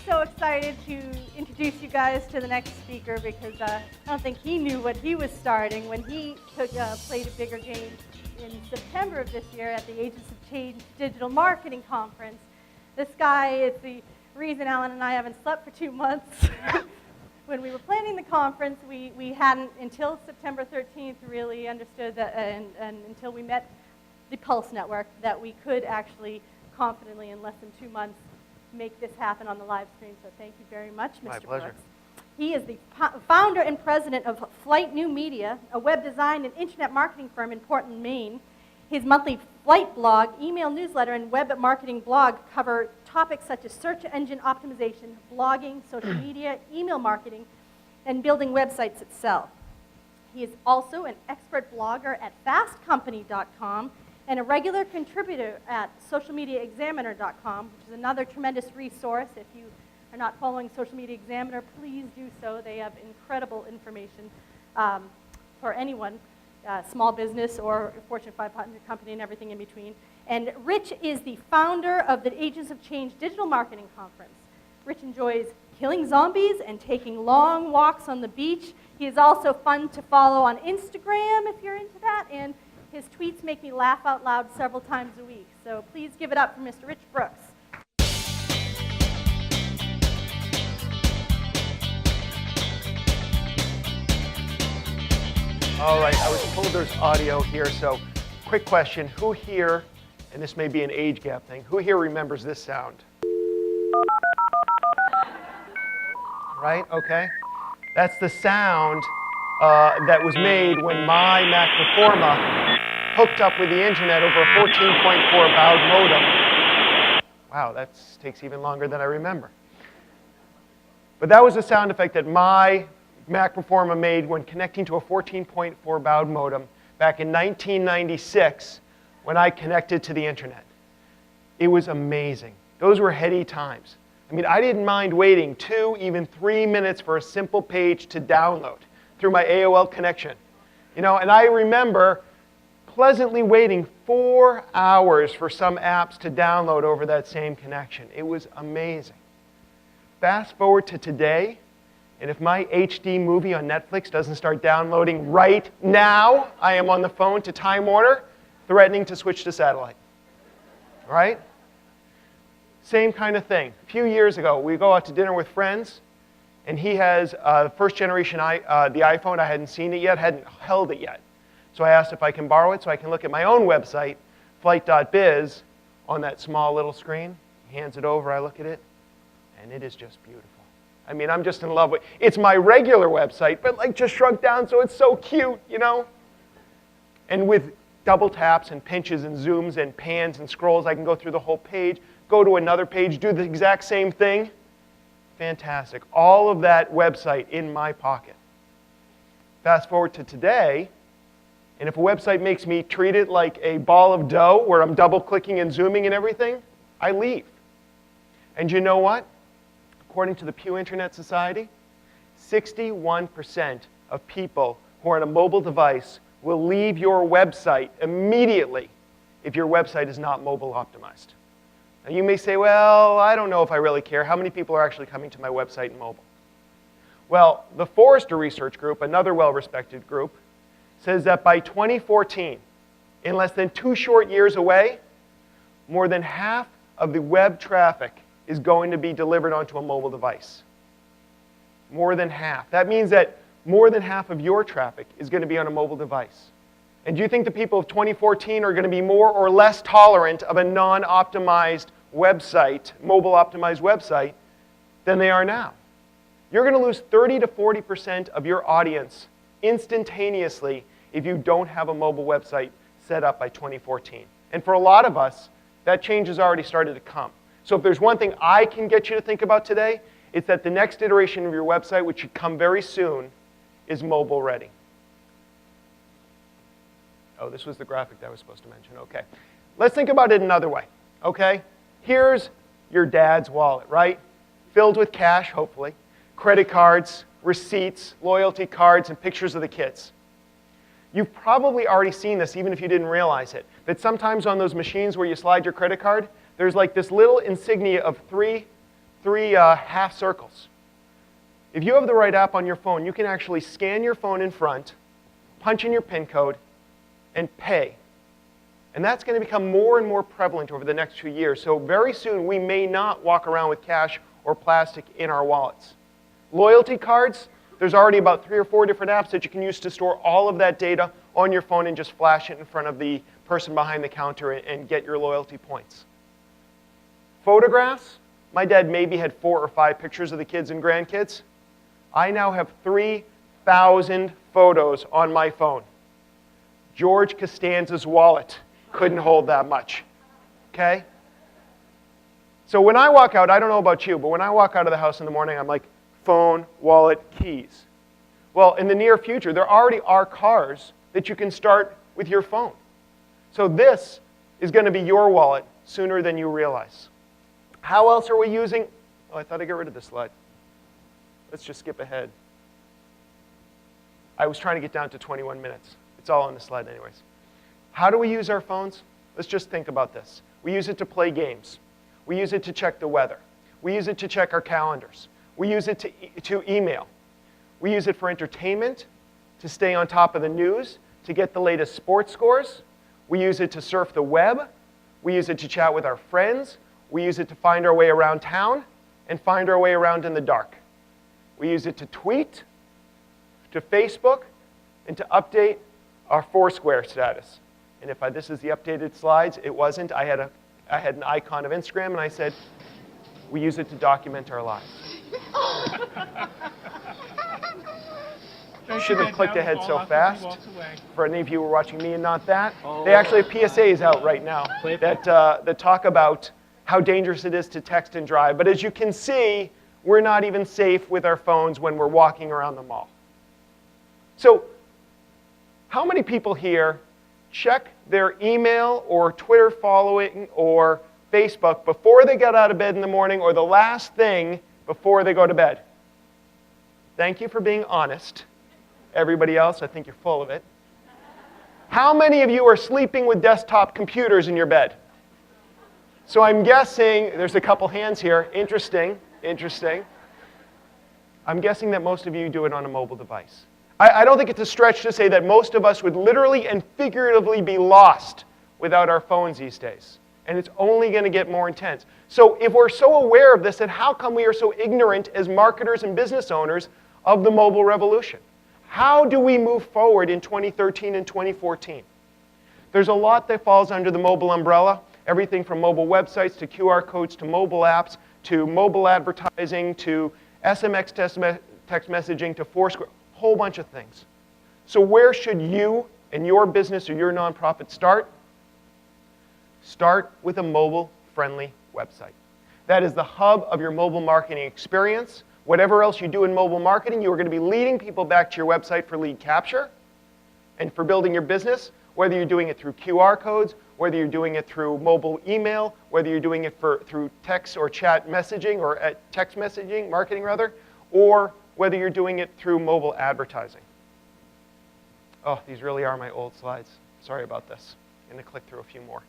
so excited to introduce you guys to the next speaker because I don't think he knew what he was starting when he played a bigger game in September of this year at the Agents of Change Digital Marketing Conference. This guy is the reason Alan and I haven't slept for 2 months. When we were planning the conference, we hadn't, until September 13th, really understood that, and until we met the Pulse Network, that we could actually confidently, in less than 2 months, make this happen on the live stream. So thank you very much, Mr. My pleasure. Brooks. He is the founder and president of Flight New Media, a web design and internet marketing firm in Portland, Maine. His monthly flight blog, email newsletter, and web marketing blog cover topics such as search engine optimization, blogging, social media, email marketing, and building websites that sell. He is also an expert blogger at fastcompany.com and a regular contributor at socialmediaexaminer.com, which is another tremendous resource. If you are not following Social Media Examiner, please do so. They have incredible information for anyone, small business or Fortune 500 company and everything in between. And Rich is the founder of the Agents of Change Digital Marketing Conference. Rich enjoys killing zombies and taking long walks on the beach. He is also fun to follow on Instagram if you're into that, and his tweets make me laugh out loud several times a week. So please give it up for Mr. Rich Brooks. All right, I was told there's audio here, so quick question. Who here, and this may be an age gap thing, who here remembers this sound? Right, okay. That's the sound that was made when my Mac Performa hooked up with the internet over a 14.4 baud modem. Wow, that takes even longer than I remember. But that was the sound effect that my Mac Performa made when connecting to a 14.4 baud modem back in 1996 when I connected to the internet. It was amazing. Those were heady times. I mean, I didn't mind waiting 2, even 3 minutes for a simple page to download through my AOL connection. You know, and I remember pleasantly waiting 4 hours for some apps to download over that same connection. It was amazing. Fast forward to today, and if my HD movie on Netflix doesn't start downloading right now, I am on the phone to Time Warner, threatening to switch to satellite. All right? Same kind of thing. A few years ago, we go out to dinner with friends, and he has first generation the iPhone. I hadn't seen it yet, hadn't held it yet. So I asked if I can borrow it so I can look at my own website, flight.biz, on that small little screen. He hands it over, I look at it, and it is just beautiful. I mean, I'm just in love with it. It's my regular website, but like just shrunk down so it's so cute, you know? And with double taps and pinches and zooms and pans and scrolls, I can go through the whole page, go to another page, do the exact same thing. Fantastic. All of that website in my pocket. Fast forward to today, and if a website makes me treat it like a ball of dough where I'm double-clicking and zooming and everything, I leave. And you know what? According to the Pew Internet Society, 61% of people who are on a mobile device will leave your website immediately if your website is not mobile optimized. Now you may say, well, I don't know if I really care. How many people are actually coming to my website in mobile? Well, the Forrester Research Group, another well-respected group, says that by 2014, in less than 2 short years away, more than half of the web traffic is going to be delivered onto a mobile device. More than half. That means that more than half of your traffic is going to be on a mobile device. And do you think the people of 2014 are going to be more or less tolerant of a non-optimized website, mobile-optimized website, than they are now? You're going to lose 30 to 40% of your audience instantaneously if you don't have a mobile website set up by 2014. And for a lot of us, that change has already started to come. So if there's one thing I can get you to think about today, it's that the next iteration of your website, which should come very soon, is mobile ready. Oh, this was the graphic that I was supposed to mention. Okay. Let's think about it another way. Okay? Here's your dad's wallet, right? Filled with cash, hopefully, credit cards, receipts, loyalty cards, and pictures of the kids. You've probably already seen this, even if you didn't realize it, that sometimes on those machines where you slide your credit card, there's like this little insignia of 3 three half circles. If you have the right app on your phone, you can actually scan your phone in front, punch in your PIN code, and pay. And that's going to become more and more prevalent over the next few years. So very soon, we may not walk around with cash or plastic in our wallets. Loyalty cards, there's already about 3 or 4 different apps that you can use to store all of that data on your phone and just flash it in front of the person behind the counter and get your loyalty points. Photographs, my dad maybe had 4 or 5 pictures of the kids and grandkids. I now have 3,000 photos on my phone. George Costanza's wallet couldn't hold that much, okay? So when I walk out, I don't know about you, but when I walk out of the house in the morning, I'm like, phone, wallet, keys. Well, in the near future, there already are cars that you can start with your phone. So this is going to be your wallet sooner than you realize. How else are we using? Oh, I thought I got rid of this slide. Let's just skip ahead. I was trying to get down to 21 minutes. It's all on the slide anyways. How do we use our phones? Let's just think about this. We use it to play games. We use it to check the weather. We use it to check our calendars. We use it to email. We use it for entertainment, to stay on top of the news, to get the latest sports scores. We use it to surf the web. We use it to chat with our friends. We use it to find our way around town and find our way around in the dark. We use it to tweet, to Facebook, and to update our Foursquare status. And if this is the updated slides, it wasn't. I had an icon of Instagram, and I said, we use it to document our lives. Should have clicked ahead so fast. For any of you who are watching me and not that, they actually have PSAs out right now that talk about how dangerous it is to text and drive. But as you can see, we're not even safe with our phones when we're walking around the mall. So how many people here check their email or Twitter following or Facebook before they get out of bed in the morning or the last thing before they go to bed? Thank you for being honest. Everybody else, I think you're full of it. How many of you are sleeping with desktop computers in your bed? So I'm guessing, there's a couple hands here. Interesting. I'm guessing that most of you do it on a mobile device. I don't think it's a stretch to say that most of us would literally and figuratively be lost without our phones these days. And it's only going to get more intense. So if we're so aware of this, then how come we are so ignorant as marketers and business owners of the mobile revolution? How do we move forward in 2013 and 2014? There's a lot that falls under the mobile umbrella. Everything from mobile websites to QR codes to mobile apps to mobile advertising to SMS text messaging to Foursquare. Whole bunch of things. So where should you and your business or your nonprofit start? Start with a mobile-friendly website. That is the hub of your mobile marketing experience. Whatever else you do in mobile marketing, you are going to be leading people back to your website for lead capture and for building your business, whether you're doing it through QR codes, whether you're doing it through mobile email, whether you're doing it through text or chat messaging or text messaging, marketing rather, or whether you're doing it through mobile advertising. Oh, these really are my old slides. Sorry about this. I'm going to click through a few more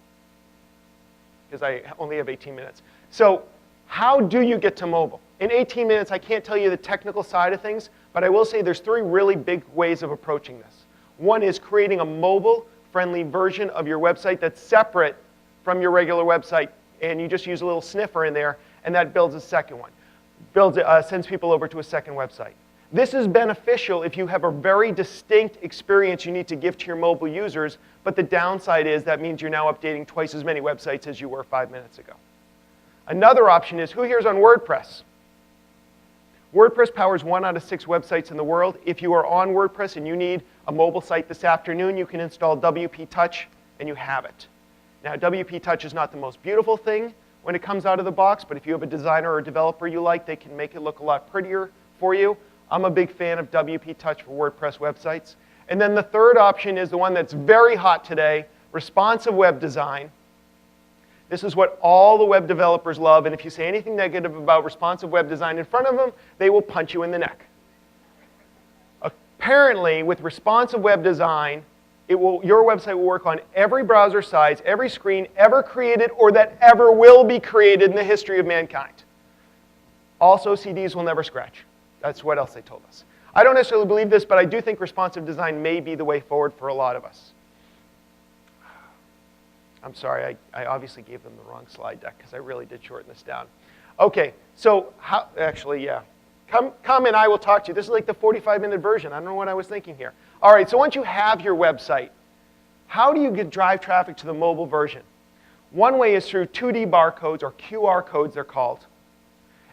because I only have 18 minutes. So how do you get to mobile? In 18 minutes, I can't tell you the technical side of things, but I will say there's 3 really big ways of approaching this. One is creating a mobile-friendly version of your website that's separate from your regular website, and you just use a little sniffer in there, and that builds a second one. Sends people over to a second website. This is beneficial if you have a very distinct experience you need to give to your mobile users, but the downside is that means you're now updating twice as many websites as you were 5 minutes ago. Another option is, who here is on WordPress? WordPress powers 1 out of 6 websites in the world. If you are on WordPress and you need a mobile site this afternoon, you can install WP Touch and you have it. Now, WP Touch is not the most beautiful thing when it comes out of the box, but if you have a designer or a developer you like, they can make it look a lot prettier for you. I'm a big fan of WP Touch for WordPress websites. And then the third option is the one that's very hot today, responsive web design. This is what all the web developers love, and if you say anything negative about responsive web design in front of them, they will punch you in the neck. Apparently, with responsive web design, your website will work on every browser size, every screen ever created or that ever will be created in the history of mankind. Also, CDs will never scratch. That's what else they told us. I don't necessarily believe this, but I do think responsive design may be the way forward for a lot of us. I'm sorry, I obviously gave them the wrong slide deck because I really did shorten this down. Okay, so actually, yeah. Come and I will talk to you. This is like the 45-minute version. I don't know what I was thinking here. All right, so once you have your website, how do you drive traffic to the mobile version? One way is through 2D barcodes, or QR codes they're called.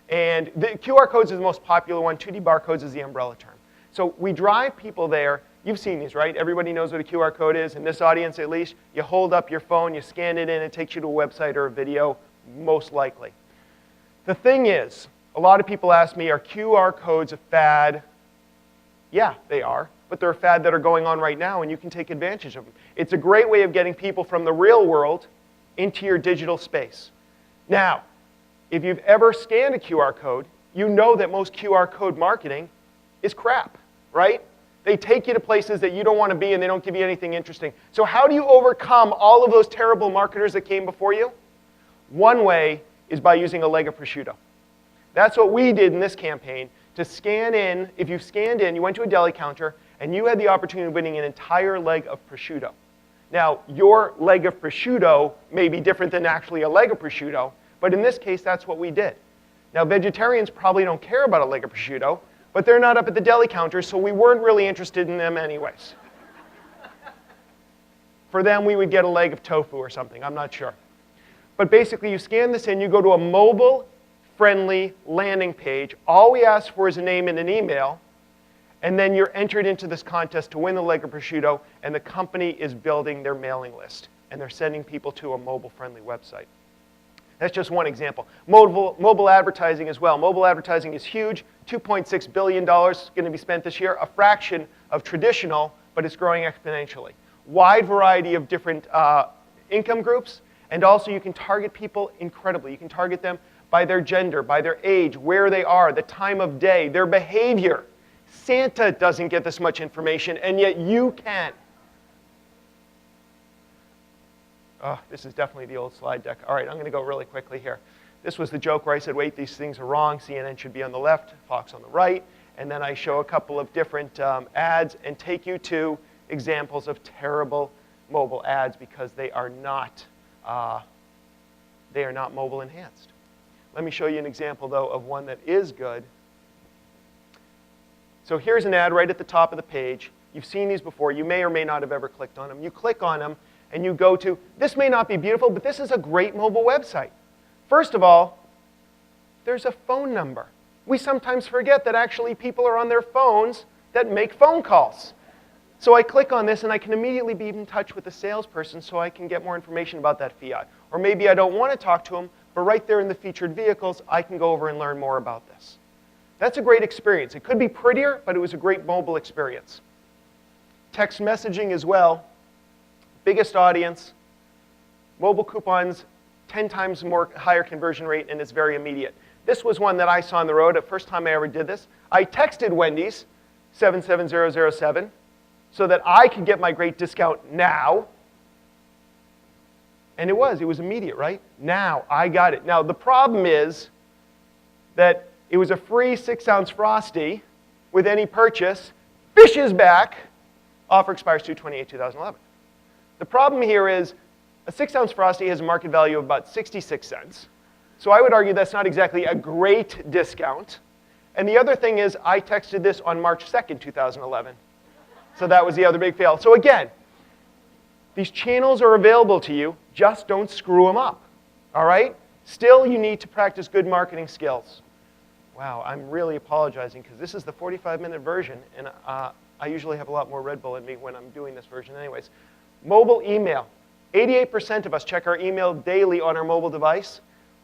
And the QR codes is the most popular one. 2D barcodes is the umbrella term. So we drive people there. You've seen these, right? Everybody knows what a QR code is. In this audience, at least, you hold up your phone, you scan it in, it takes you to a website or a video, most likely. The thing is, a lot of people ask me, are QR codes a fad? Yeah, they are. But they're a fad that are going on right now, and you can take advantage of them. It's a great way of getting people from the real world into your digital space. Now, if you've ever scanned a QR code, you know that most QR code marketing is crap, right? They take you to places that you don't want to be, and they don't give you anything interesting. So how do you overcome all of those terrible marketers that came before you? One way is by using a leg of prosciutto. That's what we did in this campaign, to scan in. If you scanned in, you went to a deli counter, and you had the opportunity of winning an entire leg of prosciutto. Now, your leg of prosciutto may be different than actually a leg of prosciutto, but in this case, that's what we did. Now, vegetarians probably don't care about a leg of prosciutto, but they're not up at the deli counter, so we weren't really interested in them anyways. For them, we would get a leg of tofu or something, I'm not sure. But basically, you scan this in, you go to a mobile-friendly landing page. All we ask for is a name and an email, and then you're entered into this contest to win the leg of prosciutto, and the company is building their mailing list, and they're sending people to a mobile-friendly website. That's just one example. Mobile advertising as well. Mobile advertising is huge. $2.6 billion going to be spent this year, a fraction of traditional, but it's growing exponentially. Wide variety of different income groups, and also you can target people incredibly. You can target them by their gender, by their age, where they are, the time of day, their behavior. Santa doesn't get this much information, and yet you can. Oh, this is definitely the old slide deck. All right, I'm going to go really quickly here. This was the joke where I said, wait, these things are wrong. CNN should be on the left, Fox on the right. And then I show a couple of different ads and take you to examples of terrible mobile ads because they are not mobile enhanced. Let me show you an example, though, of one that is good. So here's an ad right at the top of the page. You've seen these before. You may or may not have ever clicked on them. You click on them, and you go to, this may not be beautiful, but this is a great mobile website. First of all, there's a phone number. We sometimes forget that actually people are on their phones that make phone calls. So I click on this, and I can immediately be in touch with the salesperson so I can get more information about that Fiat. Or maybe I don't want to talk to him, but right there in the featured vehicles, I can go over and learn more about this. That's a great experience. It could be prettier, but it was a great mobile experience. Text messaging as well. Biggest audience, mobile coupons, 10 times more higher conversion rate, and it's very immediate. This was one that I saw on the road. The first time I ever did this, I texted Wendy's 77007 so that I could get my great discount now. And it was immediate, right? Now, I got it. Now, the problem is that it was a free 6-ounce Frosty with any purchase. Fishes back. Offer expires 2/28/2011. The problem here is a 6-ounce Frosty has a market value of about 66 cents. So I would argue that's not exactly a great discount. And the other thing is I texted this on March 2nd, 2011. So that was the other big fail. So again, these channels are available to you. Just don't screw them up. All right? Still, you need to practice good marketing skills. Wow, I'm really apologizing because this is the 45-minute version, and I usually have a lot more Red Bull in me when I'm doing this version anyways. Mobile email. 88% of us check our email daily on our mobile device.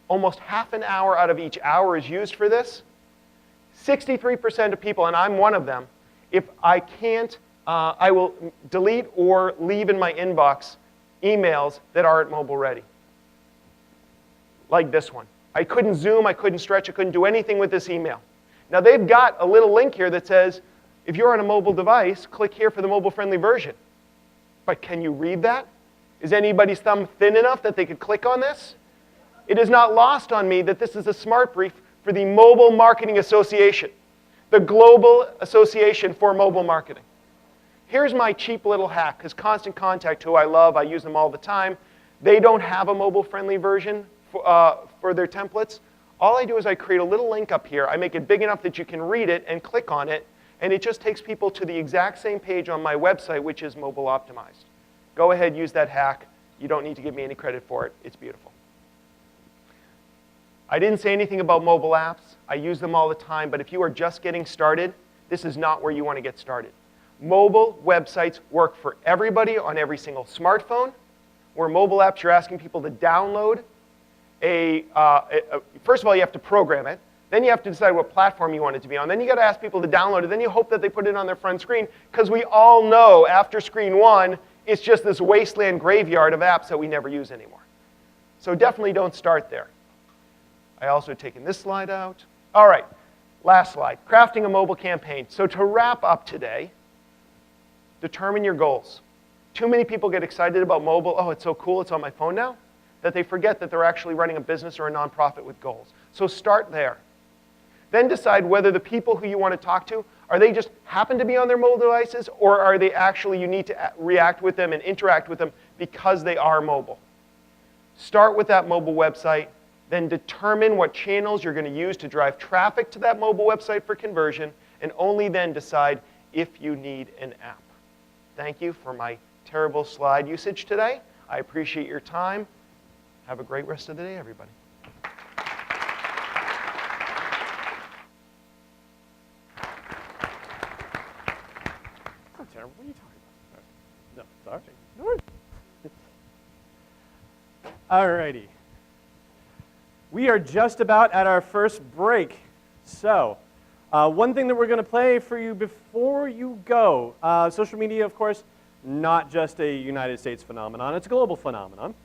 Almost half an hour out of each hour is used for this. 63% of people, and I'm one of them, if I can't, I will delete or leave in my inbox emails that aren't mobile ready. Like this one. I couldn't zoom, I couldn't stretch, I couldn't do anything with this email. Now they've got a little link here that says, if you're on a mobile device, click here for the mobile-friendly version. But can you read that? Is anybody's thumb thin enough that they could click on this? It is not lost on me that this is a smart brief for the Mobile Marketing Association, the Global Association for Mobile Marketing. Here's my cheap little hack, because Constant Contact, who I love, I use them all the time, they don't have a mobile-friendly version for their templates. All I do is I create a little link up here. I make it big enough that you can read it and click on it, and it just takes people to the exact same page on my website, which is mobile optimized. Go ahead, use that hack. You don't need to give me any credit for it. It's beautiful. I didn't say anything about mobile apps. I use them all the time, but if you are just getting started, this is not where you want to get started. Mobile websites work for everybody on every single smartphone, where mobile apps, you're asking people to download first of all, you have to program it. Then you have to decide what platform you want it to be on. Then you got to ask people to download it. Then you hope that they put it on their front screen, because we all know after screen one, it's just this wasteland graveyard of apps that we never use anymore. So definitely don't start there. I also have taken this slide out. All right, last slide, crafting a mobile campaign. So to wrap up today, determine your goals. Too many people get excited about mobile. Oh, it's so cool, it's on my phone now, that they forget that they're actually running a business or a nonprofit with goals. So start there. Then decide whether the people who you want to talk to, are they just happen to be on their mobile devices, or are they actually, you need to react with them and interact with them because they are mobile. Start with that mobile website, then determine what channels you're going to use to drive traffic to that mobile website for conversion, and only then decide if you need an app. Thank you for my terrible slide usage today. I appreciate your time. Have a great rest of the day, everybody. Not terrible. What are you talking about? No, sorry. No worries. All righty. We are just about at our first break. So, one thing that we're going to play for you before you go, social media, of course, not just a United States phenomenon. It's a global phenomenon.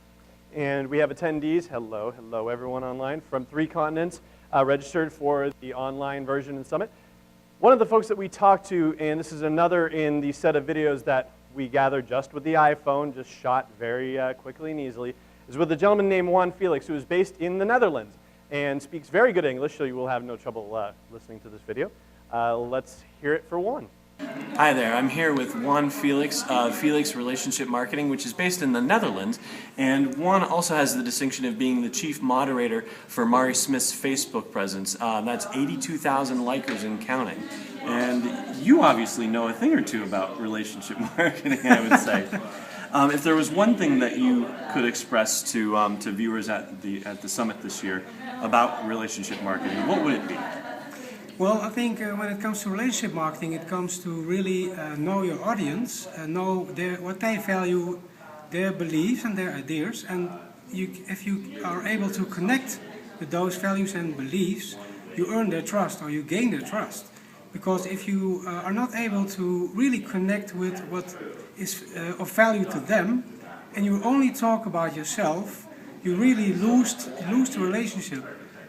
And we have attendees, hello everyone online, from 3 continents, registered for the online version and summit. One of the folks that we talked to, and this is another in the set of videos that we gathered just with the iPhone, just shot very quickly and easily, is with a gentleman named Juan Felix, who is based in the Netherlands and speaks very good English, so you will have no trouble listening to this video. Let's hear it for Juan. Hi there, I'm here with Juan Felix of Felix Relationship Marketing, which is based in the Netherlands. And Juan also has the distinction of being the chief moderator for Mari Smith's Facebook presence. That's 82,000 likers and counting. And you obviously know a thing or two about relationship marketing, I would say. If there was one thing that you could express to viewers at the summit this year about relationship marketing, what would it be? Well, I think when it comes to relationship marketing, it comes to really know your audience, know what they value, their beliefs and their ideas, and if you are able to connect with those values and beliefs, you earn their trust or you gain their trust. Because if you are not able to really connect with what is of value to them, and you only talk about yourself, you really lose the relationship.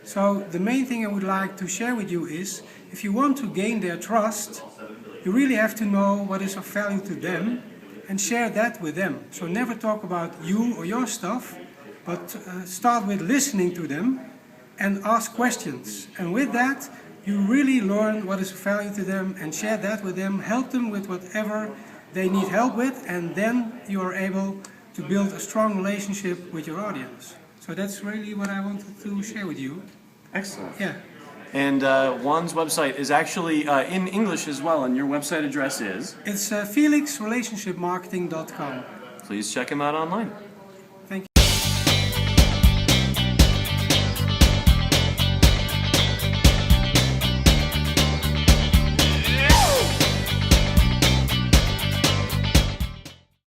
So the main thing I would like to share with you is, if you want to gain their trust, you really have to know what is of value to them and share that with them. So never talk about you or your stuff, but start with listening to them and ask questions. And with that, you really learn what is of value to them and share that with them, help them with whatever they need help with, and then you are able to build a strong relationship with your audience. So that's really what I wanted to share with you. Excellent. Yeah. And Juan's website is actually in English as well, and your website address is? It's felixrelationshipmarketing.com. Please check him out online.